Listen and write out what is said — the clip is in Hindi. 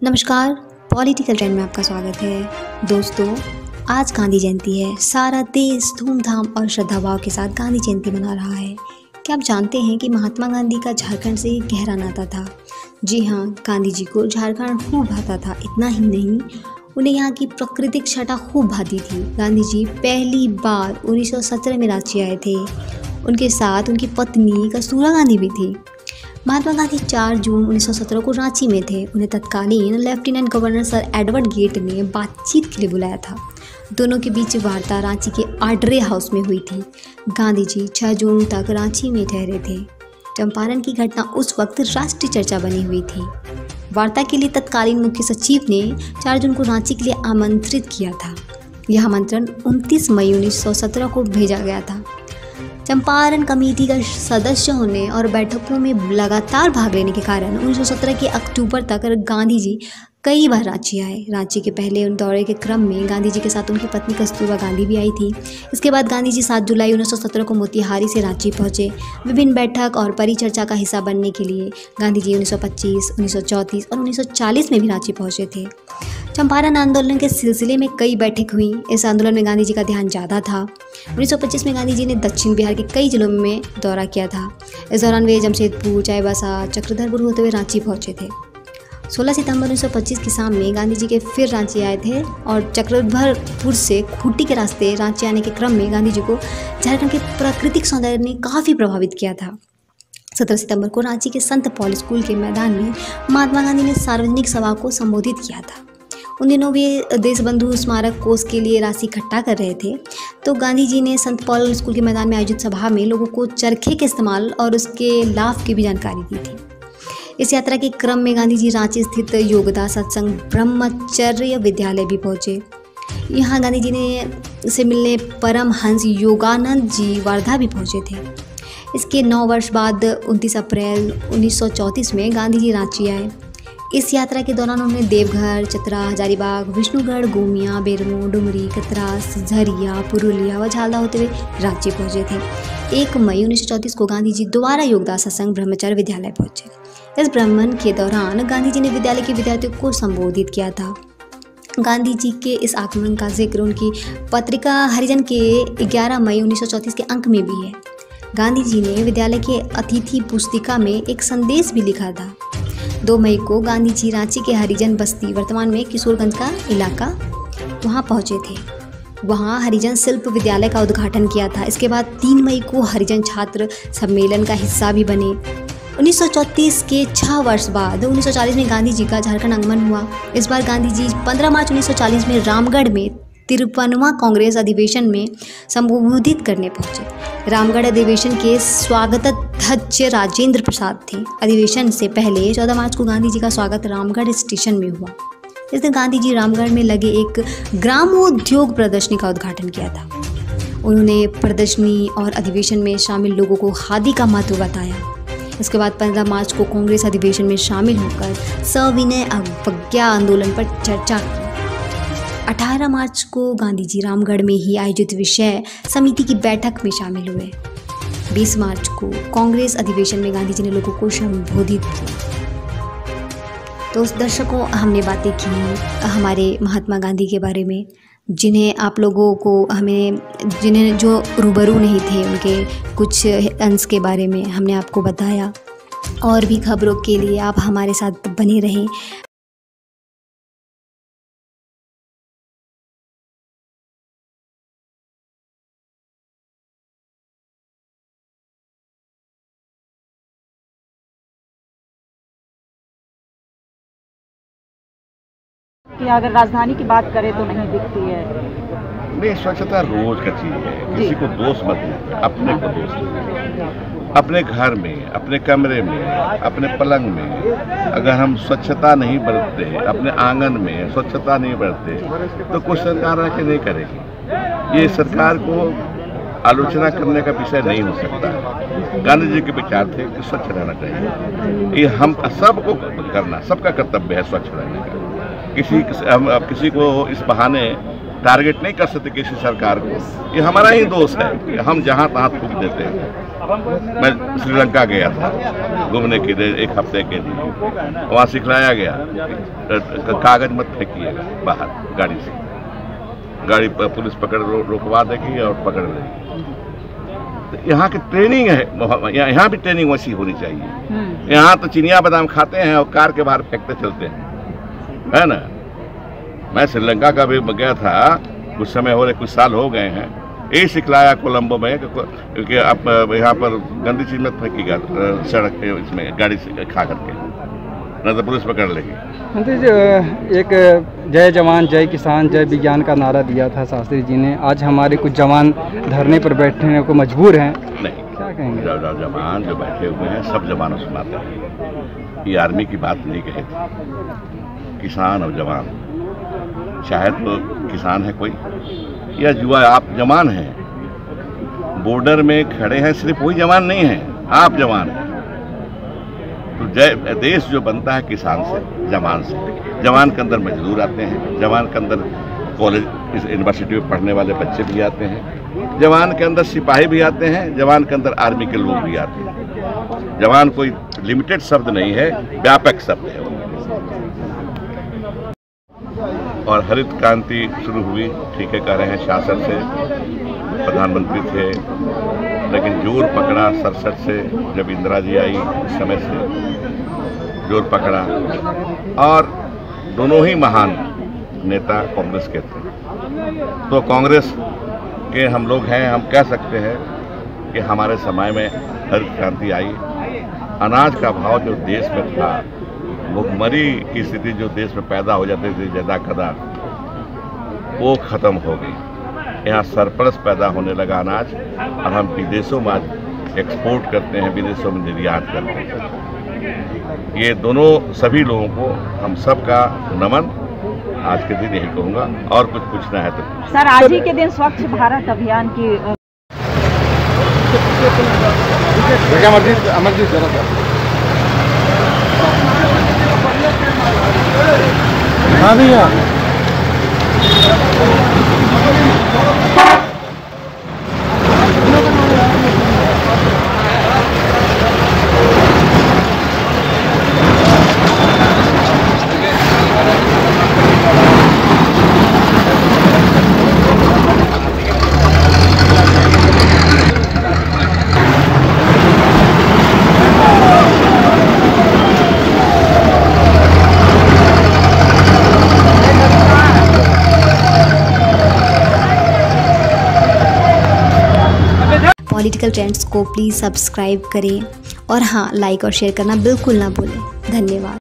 नमस्कार, पॉलिटिकल ट्रेंड में आपका स्वागत है। दोस्तों, आज गांधी जयंती है। सारा देश धूमधाम और श्रद्धाभाव के साथ गांधी जयंती मना रहा है। क्या आप जानते हैं कि महात्मा गांधी का झारखंड से गहरा नाता था? जी हाँ, गांधी जी को झारखंड खूब भाता था। इतना ही नहीं, उन्हें यहाँ की प्राकृतिक छटा खूब भाती थी। गांधी जी पहली बार 1917 में रांची आए थे। उनके साथ उनकी पत्नी कस्तूरबा गांधी भी थी। महात्मा गांधी 4 जून 1917 को रांची में थे। उन्हें तत्कालीन lieutenant governor sir Edward Gait ने बातचीत के लिए बुलाया था। दोनों के बीच वार्ता रांची के आर्डरे हाउस में हुई थी। गांधी जी 6 जून तक रांची में ठहरे थे। चंपारण की घटना उस वक्त राष्ट्रीय चर्चा बनी हुई थी। वार्ता के लिए तत्कालीन मुख्य सचिव ने 4 जून को रांची के लिए आमंत्रित किया था। यह आमंत्रण 29 मई 1917 को भेजा गया था। चंपारण कमेटी का सदस्य होने और बैठकों में लगातार भाग लेने के कारण 1917 के अक्टूबर तक गांधी जी कई बार रांची आए। रांची के पहले उन दौरे के क्रम में गांधी जी के साथ उनकी पत्नी कस्तूरबा गांधी भी आई थी। इसके बाद गांधी जी 7 जुलाई 1917 को मोतिहारी से रांची पहुंचे। विभिन्न बैठक और परिचर्चा का हिस्सा बनने के लिए गांधी जी 1925, 1934 और 1940 में भी रांची पहुंचे थे। चंपारण आंदोलन के सिलसिले में कई बैठक हुई। इस आंदोलन में गांधी जी का ध्यान ज़्यादा था। 1925 में गांधी जी ने दक्षिण बिहार के कई जिलों में दौरा किया था। इस दौरान वे जमशेदपुर, चाईबासा, चक्रधरपुर होते हुए रांची पहुंचे थे। 16 सितंबर 1925 की शाम में गांधी जी के फिर रांची आए थे और चक्रधरपुर से खूंटी के रास्ते रांची आने के क्रम में गांधी जी को झारखंड के प्राकृतिक सौंदर्य ने काफ़ी प्रभावित किया था। 17 सितंबर को रांची के संत पॉल स्कूल के मैदान में महात्मा गांधी ने सार्वजनिक सभा को संबोधित किया था। उन दिनों वे देशबंधु स्मारक कोष के लिए राशि इकट्ठा कर रहे थे, तो गांधी जी ने संत पॉल स्कूल के मैदान में आयोजित सभा में लोगों को चरखे के इस्तेमाल और उसके लाभ की भी जानकारी दी थी। इस यात्रा के क्रम में गांधी जी रांची स्थित योगदास सत्संग ब्रह्मचर्य विद्यालय भी पहुंचे। यहाँ गांधी जी ने से मिलने परमहंस योगानंद जी वर्धा भी पहुंचे थे। इसके 9 वर्ष बाद 29 अप्रैल 1934 में गांधी जी रांची आए। इस यात्रा के दौरान उन्होंने देवघर, चतरा, हजारीबाग, विष्णुगढ़, गोमिया, बेरमो, डुमरी, कतरास, झरिया, पुरुलिया व झालदा होते हुए रांची पहुंचे थे। 1 मई 1934 को गांधी जी दोबारा योगदास सत्संग ब्रह्मचर्य विद्यालय पहुंचे। इस भ्रमण के दौरान गांधी जी ने विद्यालय के विद्यार्थियों को संबोधित किया था। गांधी जी के इस आगमन का जिक्र उनकी पत्रिका हरिजन के 11 मई 1934 के अंक में भी है। गांधी जी ने विद्यालय के अतिथि पुस्तिका में एक संदेश भी लिखा था। 2 मई को गांधी जी रांची के हरिजन बस्ती, वर्तमान में किशोरगंज का इलाका, वहां पहुंचे थे। वहां हरिजन शिल्प विद्यालय का उद्घाटन किया था। इसके बाद 3 मई को हरिजन छात्र सम्मेलन का हिस्सा भी बने। 1934 के 6 वर्ष बाद 1940 में गांधी जी का झारखंड आगमन हुआ। इस बार गांधी जी 15 मार्च 1940 में रामगढ़ में 53वां कांग्रेस अधिवेशन में संबोधित करने पहुंचे। रामगढ़ अधिवेशन के स्वागताध्यक्ष राजेंद्र प्रसाद थे। अधिवेशन से पहले 14 मार्च को गांधी जी का स्वागत रामगढ़ स्टेशन में हुआ। इस दिन गांधी जी रामगढ़ में लगे एक ग्रामोद्योग प्रदर्शनी का उद्घाटन किया था। उन्होंने प्रदर्शनी और अधिवेशन में शामिल लोगों को खादी का महत्व बताया। इसके बाद 15 मार्च को कांग्रेस अधिवेशन में शामिल होकर सविनय अवज्ञा आंदोलन पर चर्चा की। 18 मार्च को गांधी जी रामगढ़ में ही आयोजित विषय समिति की बैठक में शामिल हुए। 20 मार्च को कांग्रेस अधिवेशन में गांधी जी ने लोगों को संबोधित किया। तो दर्शकों, हमने बातें की हमारे महात्मा गांधी के बारे में, जिन्हें आप लोगों को जिन्हें जो रूबरू नहीं थे उनके कुछ अंश के बारे में हमने आपको बताया। और भी खबरों के लिए आप हमारे साथ बने रहें। कि अगर राजधानी की बात करें तो नहीं दिखती है। नहीं, स्वच्छता रोज का चीज है। किसी को दोष मत दीजिए, अपने को दोष दीजिए। अपने घर में, अपने कमरे में, अपने पलंग में अगर हम स्वच्छता नहीं बरतते, अपने आंगन में स्वच्छता नहीं बरतते, तो कुछ सरकार आके नहीं करेगी। ये सरकार को आलोचना करने का विषय नहीं हो सकता। गांधी जी के विचार थे कि स्वच्छ रहना चाहिए। ये हम सबको करना, सबका कर्तव्य है स्वच्छ रहने का। किसी को इस बहाने टारगेट नहीं कर सकते किसी सरकार को। ये हमारा ही दोष है कि हम जहाँ तहाँ थूक देते हैं। मैं श्रीलंका गया था घूमने के लिए 1 हफ्ते के लिए, वहाँ सिखलाया गया कागज मत फेंकिएगा बाहर गाड़ी से, गाड़ी पुलिस पकड़ रोकवा देगी और पकड़ लेगी। तो यहाँ की ट्रेनिंग है, यहाँ भी ट्रेनिंग वैसी होनी चाहिए। यहाँ तो चिनिया बादाम खाते हैं और कार के बाहर फेंकते चलते हैं, है ना। मैं श्रीलंका का भी गया था, कुछ समय हो रहे, कुछ साल हो गए हैं। यही सिखलाया कोलंबो में कि आप यहाँ पर गंदी चीज मत फेंकीगा सड़क इसमें गाड़ी से खा करके, न तो पुलिस पकड़ लेगी। मंत्री जी, एक जय जवान जय किसान जय विज्ञान का नारा दिया था शास्त्री जी ने, आज हमारे कुछ जवान धरने पर बैठने को मजबूर हैं, नहीं क्या कहेंगे? जवान जो बैठे हुए हैं सब जवानों सुनाते हैं, ये आर्मी की बात नहीं कही थी। किसान और जवान, चाहे तो किसान है कोई या युवा, आप जवान हैं, बॉर्डर में खड़े हैं, सिर्फ वही जवान नहीं है, आप जवान हैं। तो देश जो बनता है किसान से, जवान से। जवान के अंदर मजदूर आते हैं, जवान के अंदर कॉलेज यूनिवर्सिटी में पढ़ने वाले बच्चे भी आते हैं, जवान के अंदर सिपाही भी आते हैं, जवान के अंदर आर्मी के लोग भी आते हैं। जवान कोई लिमिटेड शब्द नहीं है, व्यापक शब्द है। और हरित क्रांति शुरू हुई, ठीक है कह रहे हैं, शासन से, प्रधानमंत्री थे, लेकिन जोर पकड़ा 67 से, जब इंदिरा जी आई उस समय से जोर पकड़ा। और दोनों ही महान नेता कांग्रेस के थे। तो कांग्रेस के हम लोग हैं, हम कह सकते हैं कि हमारे समय में हरित क्रांति आई। अनाज का भाव जो देश में था, भुखमरी की स्थिति जो देश में पैदा हो जाती थी ज्यादा कदा, वो खत्म हो गई। यहाँ सरप्लस पैदा होने लगा अनाज, और हम विदेशों में आज एक्सपोर्ट करते हैं, विदेशों में निर्यात करते हैं। ये दोनों सभी लोगों को हम सब का नमन आज के दिन यही कहूँगा। और कुछ पूछना है तो सर, आज ही के दिन स्वच्छ भारत अभियान की अमरजीत जरा हाँ भैया, पॉलिटिकल ट्रेंड्स को प्लीज़ सब्सक्राइब करें और हाँ, लाइक और शेयर करना बिल्कुल ना भूलें। धन्यवाद।